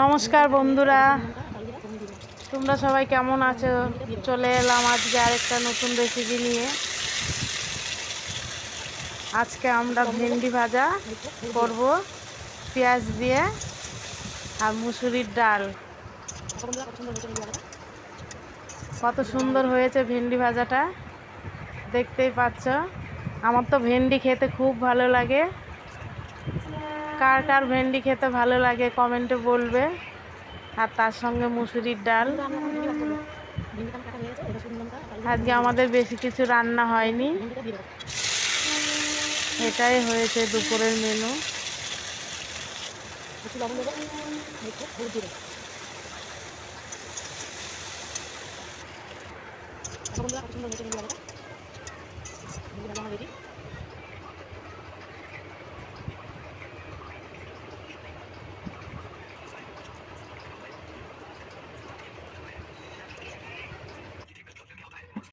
নমস্কার বন্ধুরা, তোমরা সবাই কেমন আছো? চলে এলাম আজকে আরেকটা নতুন রেসিপি নিয়ে। আজকে আমরা ভেন্ডি ভাজা করব পেঁয়াজ দিয়ে আর মুসুরির ডাল। কত সুন্দর হয়েছে ভেন্ডি ভাজাটা, দেখতেই পাচ্ছ। আমার তো ভেন্ডি খেতে খুব ভালো লাগে। কার কার ভেন্ডি খেতে ভালো লাগে কমেন্টে বলবে। আর তার সঙ্গে মুসুরির ডাল। আজকে আমাদের বেশি কিছু রান্না হয়নি, এটাই হয়েছে দুপুরের মেনু।